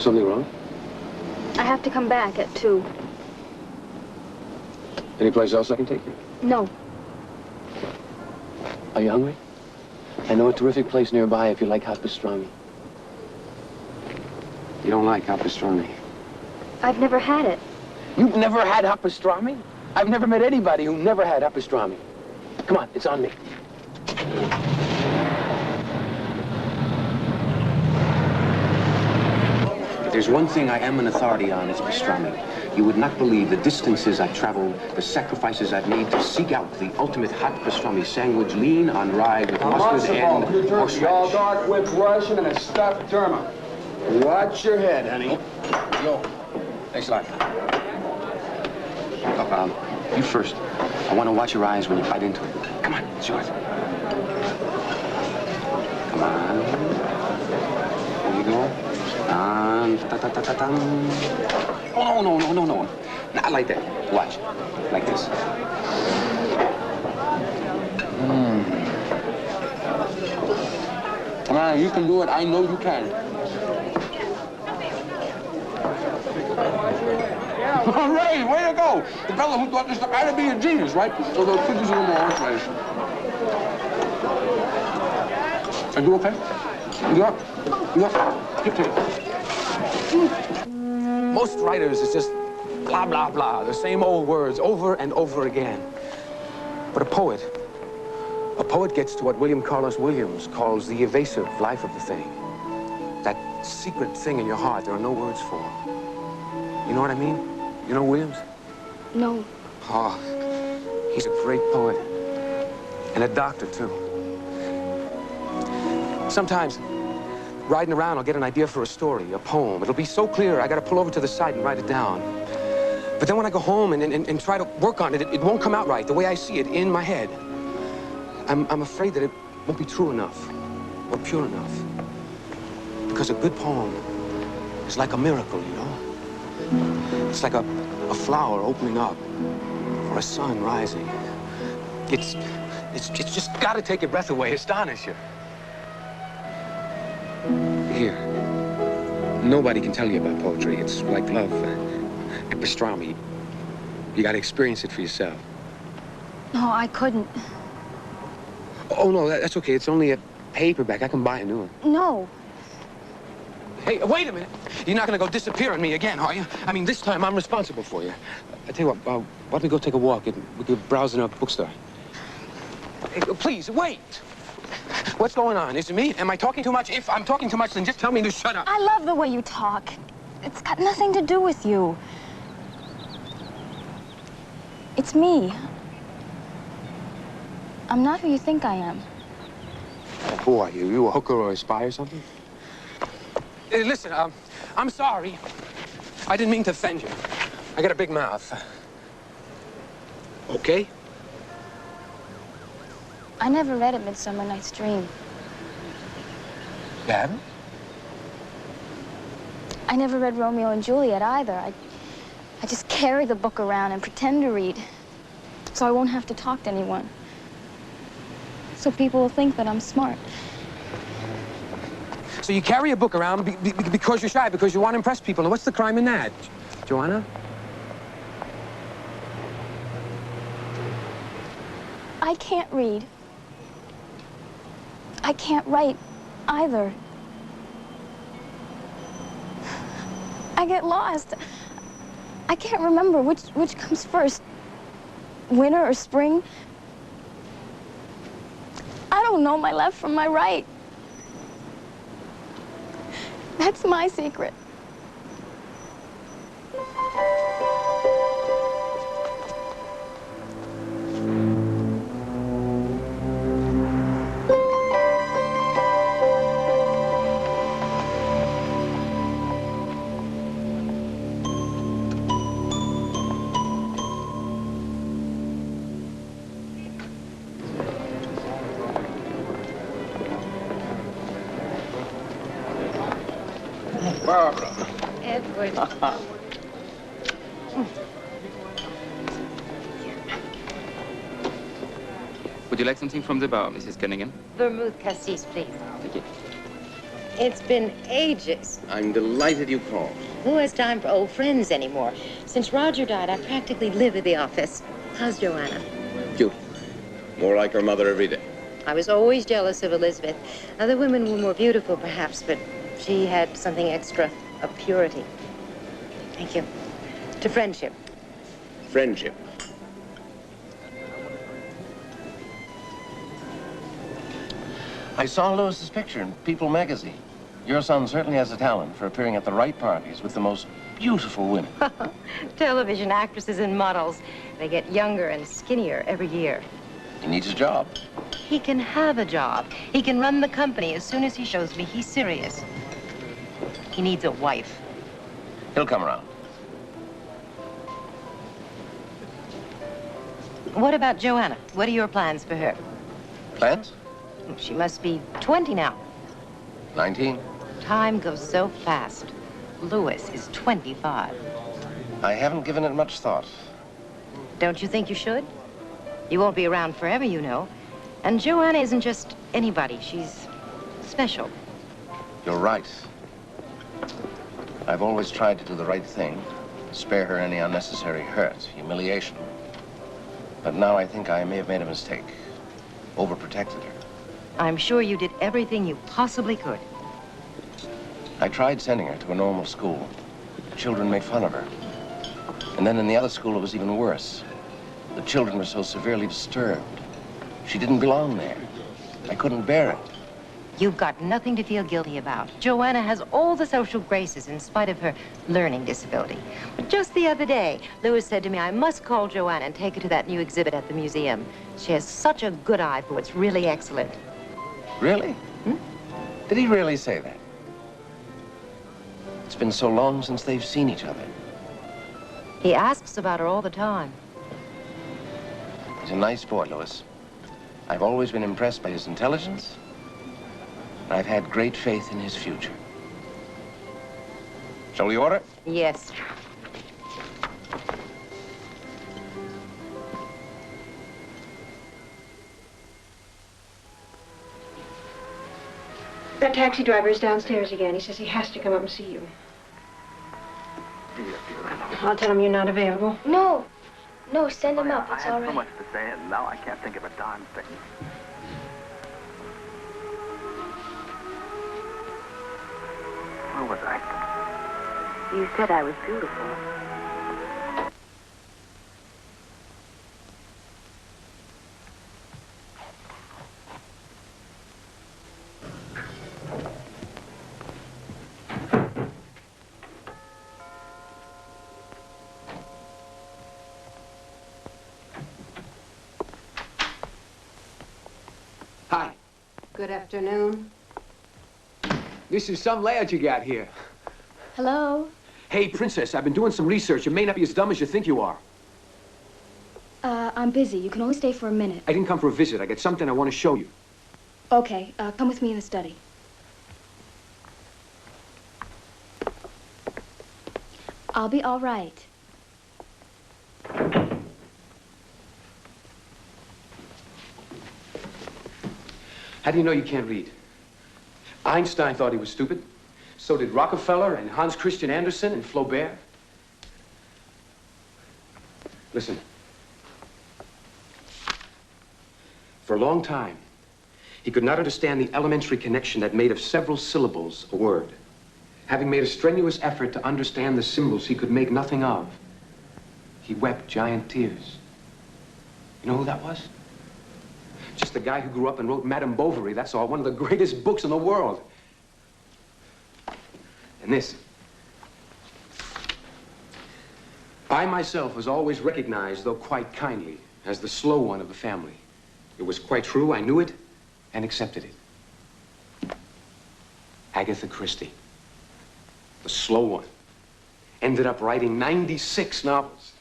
Something wrong? I have to come back at 2. Any place else I can take you? No. Are you hungry? I know a terrific place nearby if you like hot pastrami. You don't like hot pastrami? I've never had it. You've never had hot pastrami? I've never met anybody who never had hot pastrami. Come on, it's on me. If there's one thing I am an authority on, it's pastrami. You would not believe the distances I've traveled, the sacrifices I've made to seek out the ultimate hot pastrami sandwich, lean on rye with mustard and horseradish. All dark whipped Russian and a stuffed German. Watch your head, honey. Yo, thanks a lot. You first. I want to watch your eyes when you bite into it. Come on, it's yours. Come on. There you go. Oh, no. Not like that. Watch. Like this. Come on, you can do it. I know you can. Hooray, way to go! The fellow who thought this stuff had to be a genius, right? So those cookies are a little more horseradish. Are you okay? You up? Keep taking. Most writers, it's just blah, blah, blah. The same old words over and over again. But a poet gets to what William Carlos Williams calls the evasive life of the thing. That secret thing in your heart there are no words for. You know what I mean? You know Williams? No. Oh, he's a great poet. And a doctor, too. Sometimes, riding around, I'll get an idea for a story, a poem. It'll be so clear, I gotta pull over to the side and write it down. But then when I go home and try to work on it, it won't come out right, the way I see it in my head. I'm afraid that it won't be true enough, or pure enough. Because a good poem is like a miracle, you know? It's like a flower opening up, or a sun rising. It's just gotta take your breath away, astonish you. Here, nobody can tell you about poetry. It's like love and pastrami. You gotta experience it for yourself. No, I couldn't. Oh, no, that's okay. It's only a paperback. I can buy a new one. No. Hey, wait a minute. You're not gonna go disappear on me again, are you? I mean, this time I'm responsible for you. I tell you what, why don't we go take a walk and we could browse in a bookstore? Hey, please, wait. What's going on? Is it me? Am I talking too much? If I'm talking too much, then just tell me to shut up. I love the way you talk. It's got nothing to do with you. It's me. I'm not who you think I am. Who are you? You a hooker or a spy or something? Hey, listen, I'm sorry. I didn't mean to offend you. I got a big mouth. Okay? I never read A Midsummer Night's Dream. You haven't? I never read Romeo and Juliet either. I just carry the book around and pretend to read, so I won't have to talk to anyone. So people will think that I'm smart. So you carry a book around because you're shy, because you want to impress people. And what's the crime in that, Joanna? I can't read. I can't write either. I get lost. I can't remember which comes first, winter or spring. I don't know my left from my right. That's my secret. Barbara. Edward. Would you like something from the bar, Mrs. Cunningham? Vermouth cassis, please. Thank you. It's been ages. I'm delighted you called. Who has time for old friends anymore? Since Roger died, I practically live at the office. How's Joanna? Beautiful. More like her mother every day. I was always jealous of Elizabeth. Other women were more beautiful, perhaps, but she had something extra, a purity. Thank you. To friendship. Friendship. I saw Lewis's picture in People magazine. Your son certainly has a talent for appearing at the right parties with the most beautiful women. Television actresses and models. They get younger and skinnier every year. He needs a job. He can have a job. He can run the company as soon as he shows me he's serious. He needs a wife. He'll come around. What about Joanna? What are your plans for her? Plans? She must be 20 now. 19. Time goes so fast. Louis is 25. I haven't given it much thought. Don't you think you should? You won't be around forever, you know. And Joanna isn't just anybody. She's special. You're right. I've always tried to do the right thing, spare her any unnecessary hurt, humiliation. But now I think I may have made a mistake, overprotected her. I'm sure you did everything you possibly could. I tried sending her to a normal school. The children made fun of her. And then in the other school, it was even worse. The children were so severely disturbed. She didn't belong there. I couldn't bear it. You've got nothing to feel guilty about. Joanna has all the social graces in spite of her learning disability. But just the other day, Louis said to me, I must call Joanna and take her to that new exhibit at the museum. She has such a good eye for what's really excellent. Really? Did he really say that? It's been so long since they've seen each other. He asks about her all the time. He's a nice boy, Louis. I've always been impressed by his intelligence. I've had great faith in his future. Shall we order? Yes. That taxi driver is downstairs again. He says he has to come up and see you. I'll tell him you're not available. No. No, send him up. It's all right. I had so much to say, and now I can't think of a darn thing. Where was I? You said I was beautiful. Hi. Good afternoon. This is some layout you got here. Hello? Hey, Princess, I've been doing some research. You may not be as dumb as you think you are. I'm busy. You can only stay for a minute. I didn't come for a visit. I got something I want to show you. Okay, come with me in the study. I'll be all right. How do you know you can't read? Einstein thought he was stupid. So did Rockefeller and Hans Christian Andersen and Flaubert. Listen. For a long time, he could not understand the elementary connection that made of several syllables a word. Having made a strenuous effort to understand the symbols he could make nothing of, he wept giant tears. You know who that was? Just a guy who grew up and wrote Madame Bovary, that's all. One of the greatest books in the world. And this. I myself was always recognized, though quite kindly, as the slow one of the family. It was quite true. I knew it and accepted it. Agatha Christie, the slow one, ended up writing 96 novels.